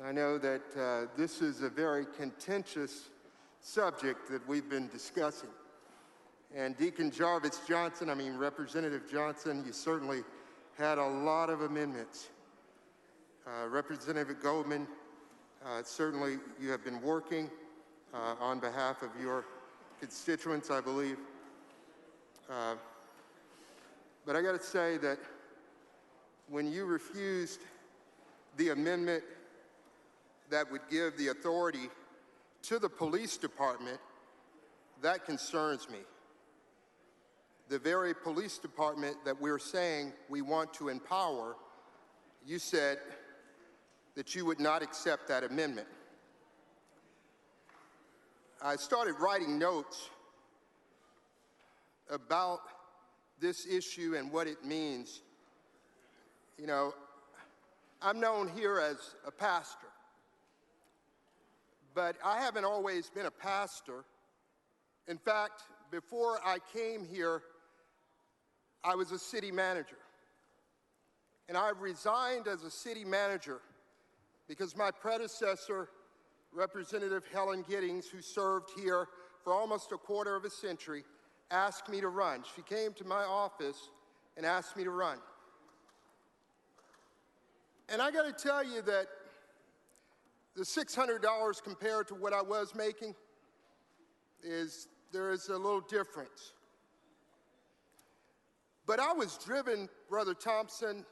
I know that this is a very contentious subject that we've been discussing. And Deacon Representative Johnson, you certainly had a lot of amendments. Representative Goldman, certainly you have been working on behalf of your constituents, I believe. But I got to say that when you refused the amendment that would give the authority to the police department, that concerns me. The very police department that we're saying we want to empower, you said that you would not accept that amendment. I started writing notes about this issue and what it means. You know, I'm known here as a pastor, but I haven't always been a pastor. In fact, before I came here, I was a city manager. And I resigned as a city manager because my predecessor, Representative Helen Giddings, who served here for almost a quarter of a century, asked me to run. She came to my office and asked me to run. And I got to tell you that the $600 compared to what I was making there is a little difference. But I was driven, Brother Thompson,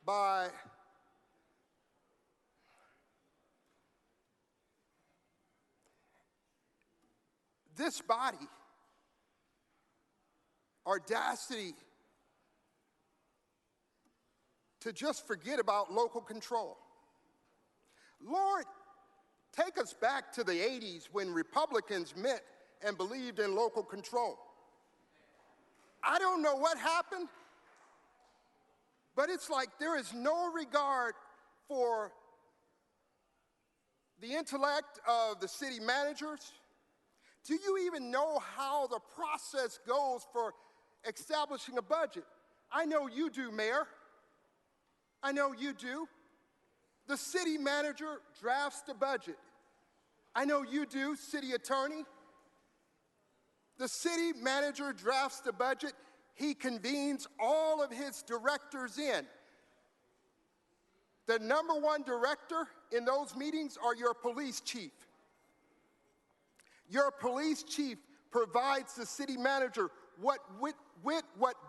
by this body, audacity to just forget about local control. Lord, take us back to the 80s when Republicans met and believed in local control. I don't know what happened, but it's like there is no regard for the intellect of the city managers. Do you even know how the process goes for establishing a budget? I know you do, Mayor. I know you do. The city manager drafts the budget. I know you do, city attorney. The city manager drafts the budget. He convenes all of his directors in. The number one director in those meetings are your police chief. Your police chief provides the city manager what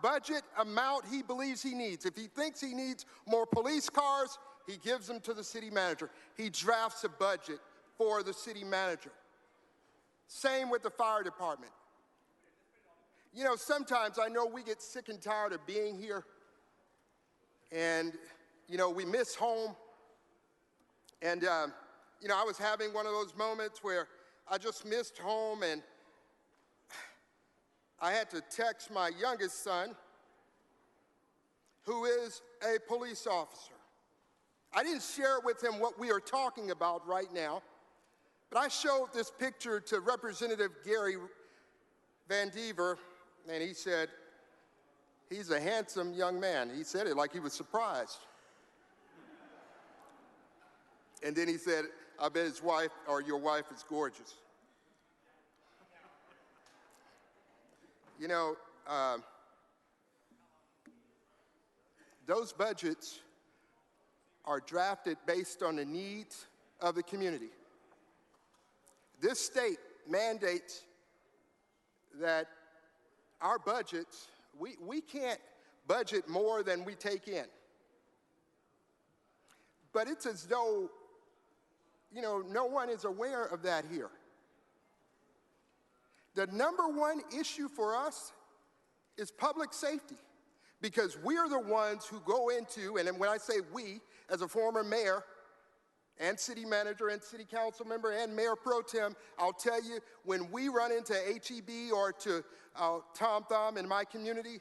budget amount he believes he needs. If he thinks he needs more police cars, he gives them to the city manager. He drafts a budget for the city manager. Same with the fire department. You know, sometimes I know we get sick and tired of being here, and, you know, we miss home. And, you know, I was having one of those moments where I just missed home, and I had to text my youngest son, who is a police officer. I didn't share with him what we are talking about right now, but I showed this picture to Representative Gary Van Dever, and he said, he's a handsome young man. He said it like he was surprised. And then he said, I bet his wife or your wife is gorgeous. You know, those budgets are drafted based on the needs of the community. This state mandates that our budgets, we can't budget more than we take in. But it's as though, you know, no one is aware of that here. The number one issue for us is public safety, because we are the ones who go into, and when I say we, as a former mayor and city manager and city council member and mayor pro tem, I'll tell you, when we run into HEB or to Tom Thumb in my community,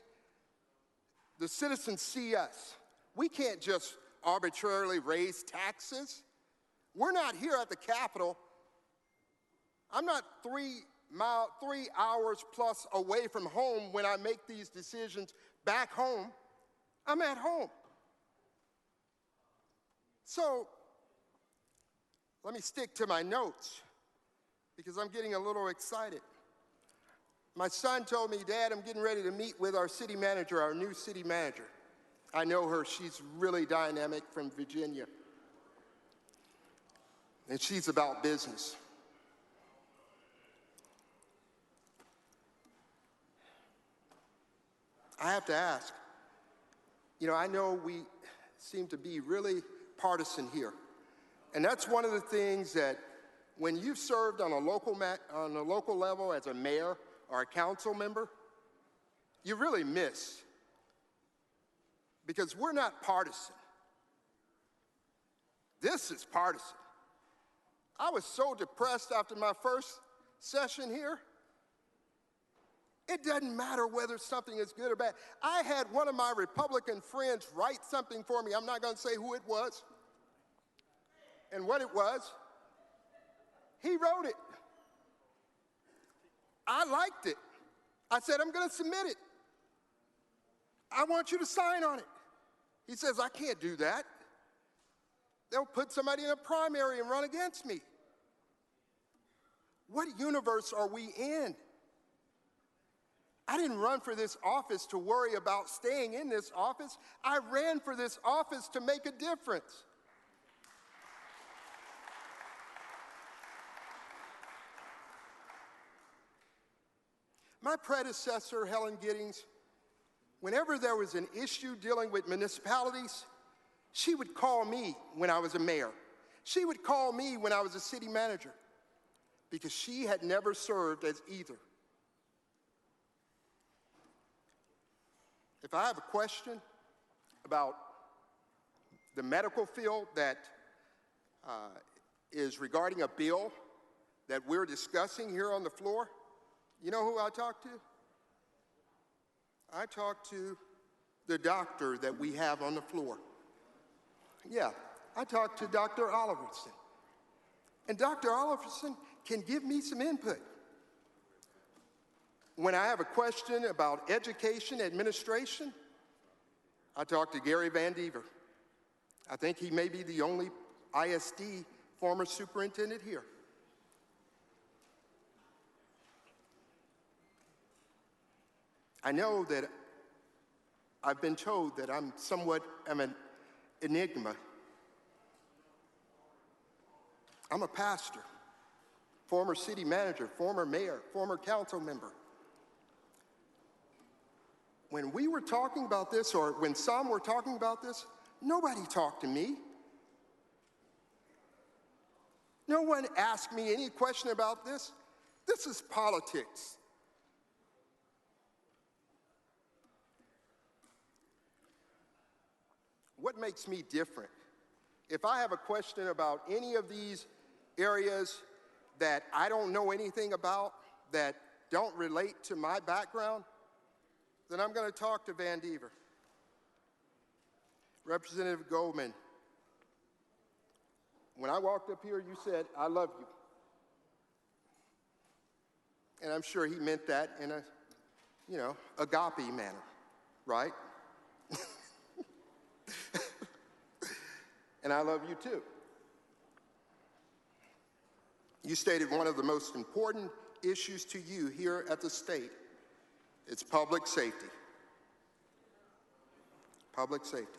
the citizens see us. We can't just arbitrarily raise taxes. We're not here at the Capitol. I'm not 3 hours plus away from home when I make these decisions back home. I'm at home. So Let me stick to my notes because I'm getting a little excited. My son told me, Dad, I'm getting ready to meet with our city manager, our new city manager. I know her, she's really dynamic from Virginia. And she's about business. I have to ask, I know we seem to be really partisan here. And that's one of the things that when you've served on a local level as a mayor or a council member, you really miss. Because we're not partisan. This is partisan. I was so depressed after my first session here. It doesn't matter whether something is good or bad. I had one of my Republican friends write something for me. I'm not going to say who it was and what it was. He wrote it. I liked it. I said, I'm going to submit it. I want you to sign on it. He says, I can't do that. They'll put somebody in a primary and run against me. What universe are we in? I didn't run for this office to worry about staying in this office. I ran for this office to make a difference. My predecessor, Helen Giddings, whenever there was an issue dealing with municipalities, she would call me when I was a mayor. She would call me when I was a city manager because she had never served as either. If I have a question about the medical field that is regarding a bill that we're discussing here on the floor, you know who I talk to? I talk to the doctor that we have on the floor. Yeah, I talk to Dr. Oliverson. And Dr. Oliverson can give me some input. When I have a question about education administration, I talk to Gary Van Dever. I think he may be the only ISD former superintendent here. I know that I've been told that I'm somewhat of an enigma. I'm a pastor, former city manager, former mayor, former council member. When we were talking about this, or when some were talking about this, nobody talked to me. No one asked me any question about this. This is politics. What makes me different? If I have a question about any of these areas that I don't know anything about, that don't relate to my background, then I'm going to talk to Van Dever. Representative Goldman, when I walked up here, you said, I love you. And I'm sure he meant that in a, agape manner, right? And I love you too. You stated one of the most important issues to you here at the state. It's public safety. Public safety.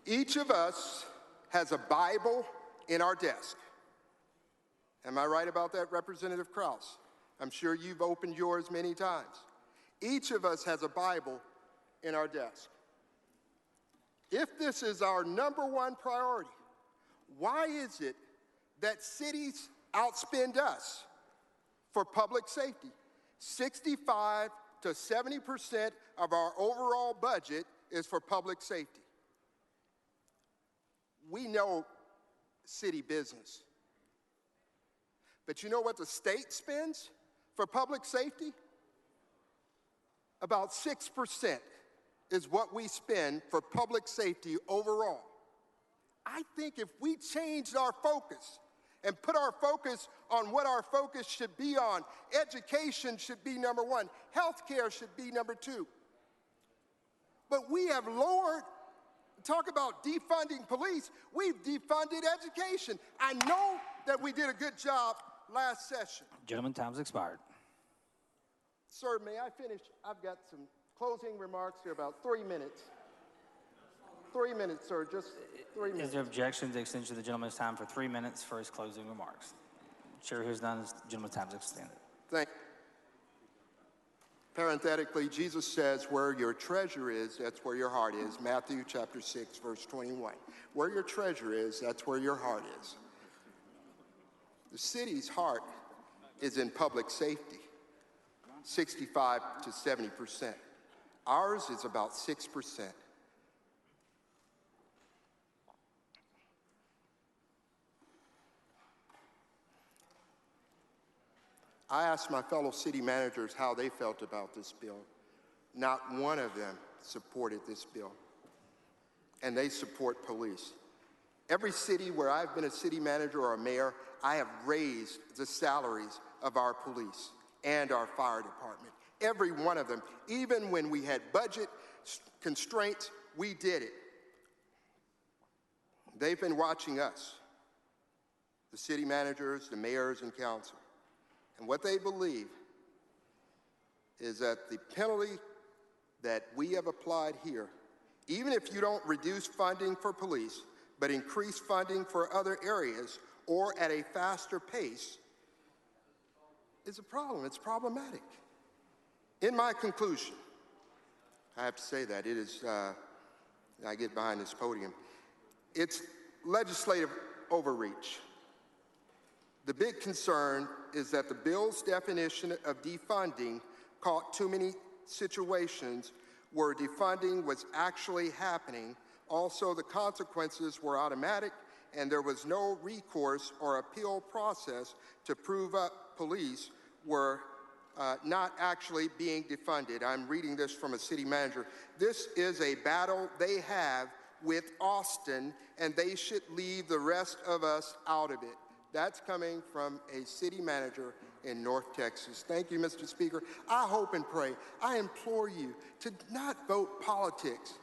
Each of us has a Bible in our desk. Am I right about that, Representative Krause? I'm sure you've opened yours many times. Each of us has a Bible in our desk. If this is our number one priority, why is it that cities outspend us for public safety? 65 to 70% of our overall budget is for public safety. We know city business. But you know what the state spends for public safety? About 6% is what we spend for public safety overall. I think if we changed our focus and put our focus on what our focus should be on, education should be number one, healthcare should be number two. But we have lowered Talk about defunding police. We've defunded education. I know that we did a good job last session. Gentleman, time's expired. Sir, may I finish? I've got some closing remarks here, about 3 minutes. 3 minutes, sir, just 3 minutes. Is there objection to the extension of the gentleman's time for 3 minutes for his closing remarks? Chair hears none. The gentleman's time is extended. Thank you. Parenthetically, Jesus says, where your treasure is, that's where your heart is. Matthew chapter 6, verse 21. Where your treasure is, that's where your heart is. The city's heart is in public safety, 65 to 70%. Ours is about 6%. I asked my fellow city managers how they felt about this bill. Not one of them supported this bill, and they support police. Every city where I've been a city manager or a mayor, I have raised the salaries of our police and our fire department. Every one of them. Even when we had budget constraints, we did it. They've been watching us, the city managers, the mayors, and council. And what they believe is that the penalty that we have applied here, even if you don't reduce funding for police, but increase funding for other areas or at a faster pace, is a problem. It's problematic. In my conclusion, I have to say that it is, I get behind this podium, it's legislative overreach. The big concern is that the bill's definition of defunding caught too many situations where defunding was actually happening. Also, the consequences were automatic, and there was no recourse or appeal process to prove up police were not actually being defunded. I'm reading this from a city manager. This is a battle they have with Austin, and they should leave the rest of us out of it. That's coming from a city manager in North Texas. Thank you, Mr. Speaker. I hope and pray, I implore you to not vote politics,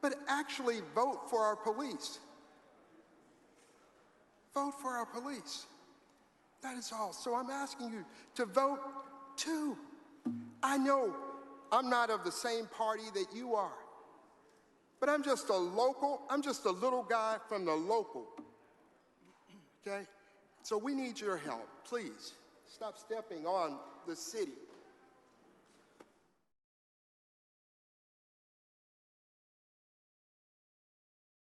but actually vote for our police. Vote for our police. That is all. So I'm asking you to vote too. I know I'm not of the same party that you are, but I'm just a little guy from the local, okay? So we need your help. Please, stop stepping on the city.